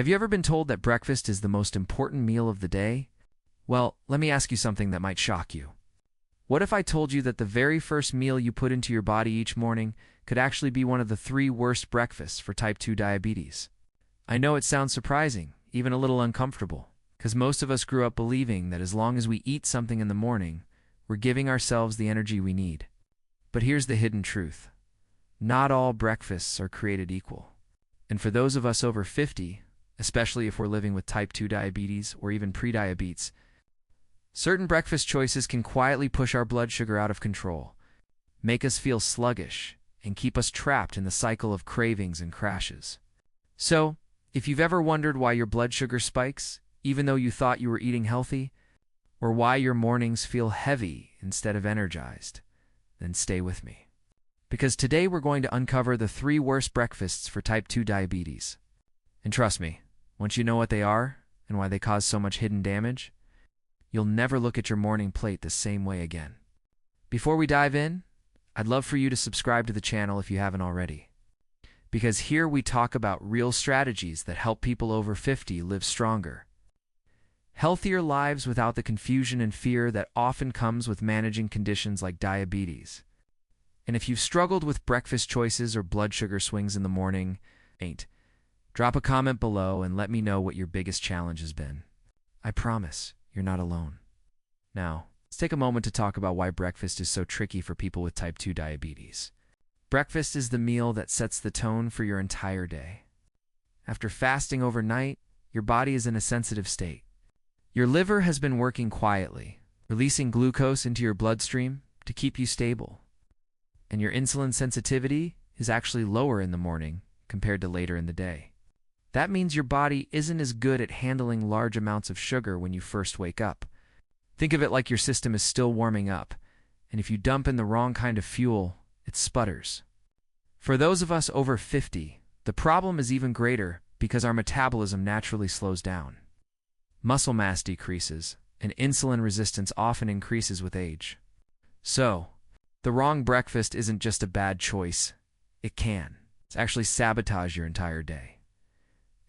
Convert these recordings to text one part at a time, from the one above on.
Have you ever been told that breakfast is the most important meal of the day? Well, let me ask you something that might shock you. What if I told you that the very first meal you put into your body each morning could actually be one of the 3 worst breakfasts for type 2 diabetes? I know it sounds surprising, even a little uncomfortable, because most of us grew up believing that as long as we eat something in the morning, we're giving ourselves the energy we need. But here's the hidden truth. Not all breakfasts are created equal. And for those of us over 50, especially if we're living with type 2 diabetes or even prediabetes, certain breakfast choices can quietly push our blood sugar out of control, make us feel sluggish, and keep us trapped in the cycle of cravings and crashes. So, if you've ever wondered why your blood sugar spikes, even though you thought you were eating healthy, or why your mornings feel heavy instead of energized, then stay with me. Because today we're going to uncover the 3 worst breakfasts for type 2 diabetes. And trust me, once you know what they are and why they cause so much hidden damage, you'll never look at your morning plate the same way again. Before we dive in, I'd love for you to subscribe to the channel if you haven't already. Because here we talk about real strategies that help people over 50 live stronger, healthier lives without the confusion and fear that often comes with managing conditions like diabetes. And if you've struggled with breakfast choices or blood sugar swings in the morning, drop a comment below and let me know what your biggest challenge has been. I promise you're not alone. Now, let's take a moment to talk about why breakfast is so tricky for people with type 2 diabetes. Breakfast is the meal that sets the tone for your entire day. After fasting overnight, your body is in a sensitive state. Your liver has been working quietly, releasing glucose into your bloodstream to keep you stable. And your insulin sensitivity is actually lower in the morning compared to later in the day. That means your body isn't as good at handling large amounts of sugar when you first wake up. Think of it like your system is still warming up, and if you dump in the wrong kind of fuel, it sputters. For those of us over 50, the problem is even greater because our metabolism naturally slows down. Muscle mass decreases, and insulin resistance often increases with age. So, the wrong breakfast isn't just a bad choice. It can. It's actually sabotage your entire day.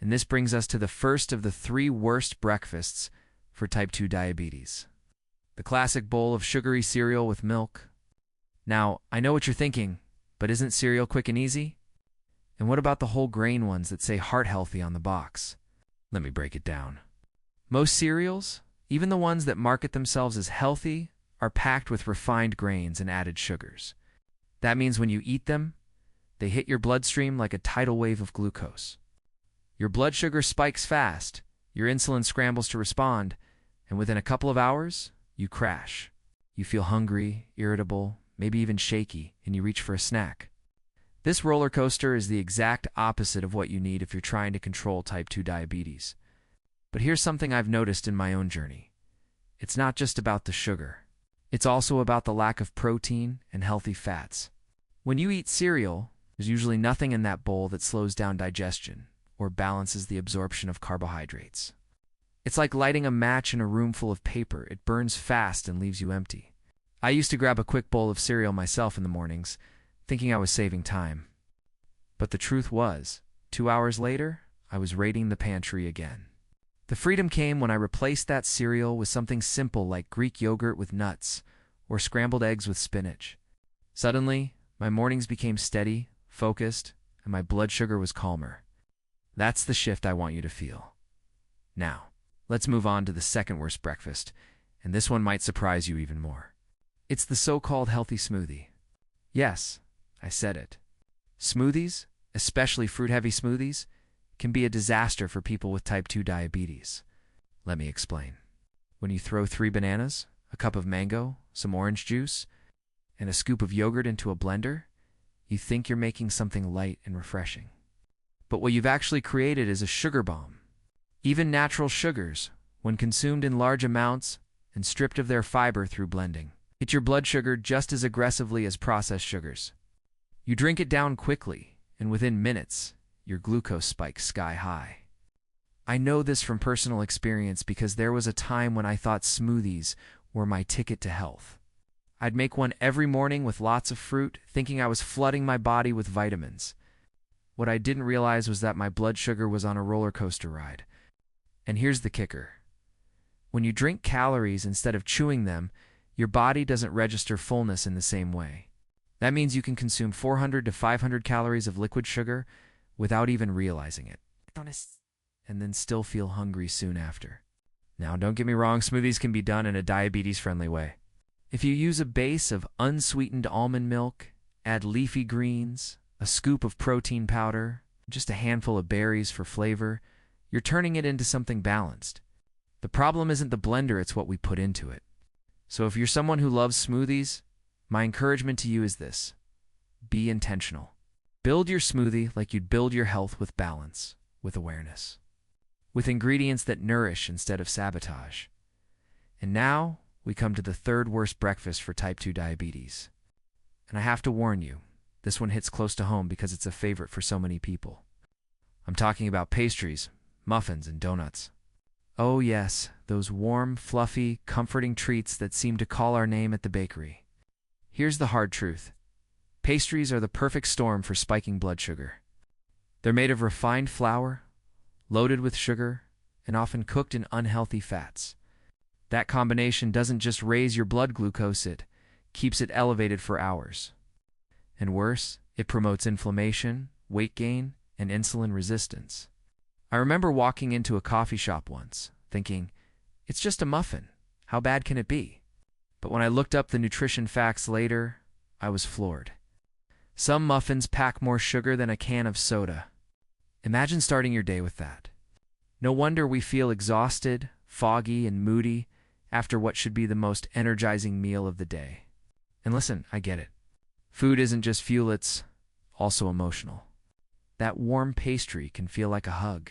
And this brings us to the first of the 3 worst breakfasts for type 2 diabetes. The classic bowl of sugary cereal with milk. Now, I know what you're thinking, but isn't cereal quick and easy? And what about the whole grain ones that say heart healthy on the box? Let me break it down. Most cereals, even the ones that market themselves as healthy, are packed with refined grains and added sugars. That means when you eat them, they hit your bloodstream like a tidal wave of glucose. Your blood sugar spikes fast, your insulin scrambles to respond, and within a couple of hours, you crash. You feel hungry, irritable, maybe even shaky, and you reach for a snack. This roller coaster is the exact opposite of what you need if you're trying to control type 2 diabetes. But here's something I've noticed in my own journey. It's not just about the sugar. It's also about the lack of protein and healthy fats. When you eat cereal, there's usually nothing in that bowl that slows down digestion or balances the absorption of carbohydrates. It's like lighting a match in a room full of paper. It burns fast and leaves you empty. I used to grab a quick bowl of cereal myself in the mornings, thinking I was saving time. But the truth was, 2 hours later, I was raiding the pantry again. The freedom came when I replaced that cereal with something simple like Greek yogurt with nuts or scrambled eggs with spinach. Suddenly, my mornings became steady, focused, and my blood sugar was calmer. That's the shift I want you to feel. Now, let's move on to the second worst breakfast, and this one might surprise you even more. It's the so-called healthy smoothie. Yes, I said it. Smoothies, especially fruit-heavy smoothies, can be a disaster for people with type 2 diabetes. Let me explain. When you throw 3 bananas, a cup of mango, some orange juice, and a scoop of yogurt into a blender, you think you're making something light and refreshing. But what you've actually created is a sugar bomb. Even natural sugars, when consumed in large amounts and stripped of their fiber through blending, hit your blood sugar just as aggressively as processed sugars. You drink it down quickly, and within minutes, your glucose spikes sky high. I know this from personal experience because there was a time when I thought smoothies were my ticket to health. I'd make one every morning with lots of fruit, thinking I was flooding my body with vitamins. What I didn't realize was that my blood sugar was on a roller coaster ride. And here's the kicker. When you drink calories instead of chewing them, your body doesn't register fullness in the same way. That means you can consume 400 to 500 calories of liquid sugar without even realizing it, and then still feel hungry soon after. Now, don't get me wrong, smoothies can be done in a diabetes-friendly way. If you use a base of unsweetened almond milk, add leafy greens, a scoop of protein powder, just a handful of berries for flavor, you're turning it into something balanced. The problem isn't the blender, it's what we put into it. So if you're someone who loves smoothies, my encouragement to you is this: be intentional. Build your smoothie like you'd build your health, with balance, with awareness, with ingredients that nourish instead of sabotage. And now we come to the third worst breakfast for type 2 diabetes. And I have to warn you, this one hits close to home because it's a favorite for so many people. I'm talking about pastries, muffins, and donuts. Oh yes, those warm, fluffy, comforting treats that seem to call our name at the bakery. Here's the hard truth. Pastries are the perfect storm for spiking blood sugar. They're made of refined flour, loaded with sugar, and often cooked in unhealthy fats. That combination doesn't just raise your blood glucose, it keeps it elevated for hours. And worse, it promotes inflammation, weight gain, and insulin resistance. I remember walking into a coffee shop once, thinking, it's just a muffin. How bad can it be? But when I looked up the nutrition facts later, I was floored. Some muffins pack more sugar than a can of soda. Imagine starting your day with that. No wonder we feel exhausted, foggy, and moody after what should be the most energizing meal of the day. And listen, I get it. Food isn't just fuel, it's also emotional. That warm pastry can feel like a hug.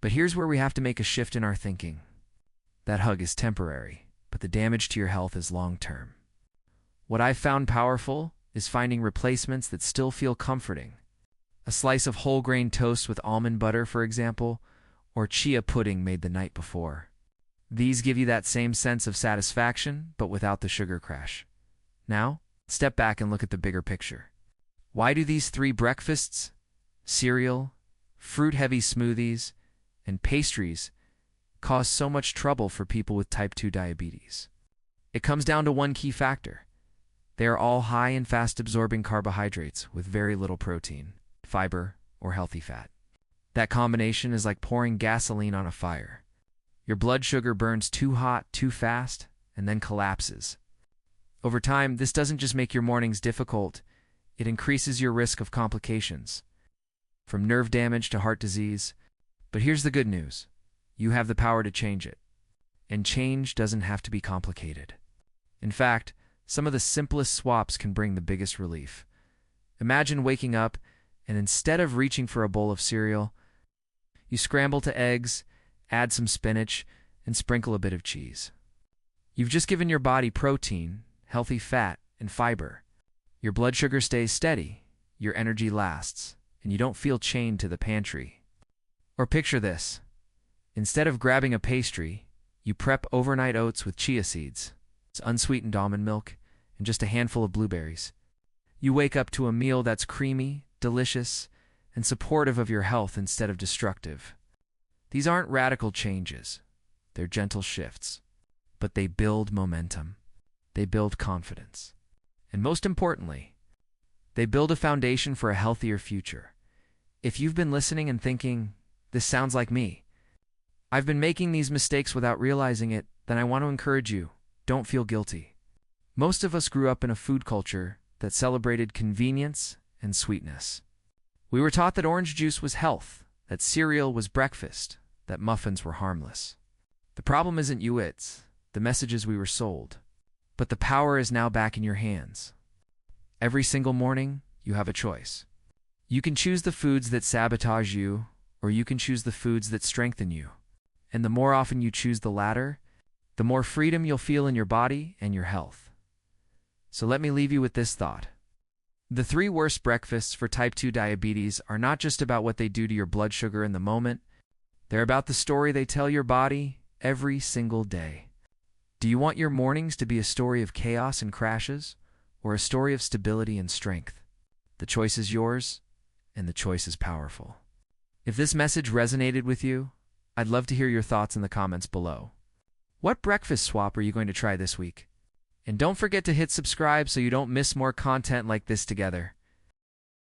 But here's where we have to make a shift in our thinking. That hug is temporary, but the damage to your health is long-term. What I've found powerful is finding replacements that still feel comforting. A slice of whole grain toast with almond butter, for example, or chia pudding made the night before. These give you that same sense of satisfaction, but without the sugar crash. Now, step back and look at the bigger picture. Why do these three breakfasts, cereal, fruit-heavy smoothies, and pastries, cause so much trouble for people with type 2 diabetes? It comes down to one key factor. They are all high in fast-absorbing carbohydrates with very little protein, fiber, or healthy fat. That combination is like pouring gasoline on a fire. Your blood sugar burns too hot, too fast, and then collapses. Over time, this doesn't just make your mornings difficult, it increases your risk of complications, from nerve damage to heart disease. But here's the good news. You have the power to change it. And change doesn't have to be complicated. In fact, some of the simplest swaps can bring the biggest relief. Imagine waking up and instead of reaching for a bowl of cereal, you scramble to eggs, add some spinach, and sprinkle a bit of cheese. You've just given your body protein, healthy fat, and fiber. Your blood sugar stays steady, your energy lasts, and you don't feel chained to the pantry. Or picture this. Instead of grabbing a pastry, you prep overnight oats with chia seeds, unsweetened almond milk, and just a handful of blueberries. You wake up to a meal that's creamy, delicious, and supportive of your health instead of destructive. These aren't radical changes. They're gentle shifts. But they build momentum. They build confidence. And most importantly, they build a foundation for a healthier future. If you've been listening and thinking, this sounds like me, I've been making these mistakes without realizing it, then I want to encourage you, don't feel guilty. Most of us grew up in a food culture that celebrated convenience and sweetness. We were taught that orange juice was health, that cereal was breakfast, that muffins were harmless. The problem isn't you, it's the messages we were sold. But the power is now back in your hands. Every single morning, you have a choice. You can choose the foods that sabotage you, or you can choose the foods that strengthen you. And the more often you choose the latter, the more freedom you'll feel in your body and your health. So let me leave you with this thought. The three worst breakfasts for type 2 diabetes are not just about what they do to your blood sugar in the moment, they're about the story they tell your body every single day. Do you want your mornings to be a story of chaos and crashes, or a story of stability and strength? The choice is yours, and the choice is powerful. If this message resonated with you, I'd love to hear your thoughts in the comments below. What breakfast swap are you going to try this week? And don't forget to hit subscribe so you don't miss more content like this together.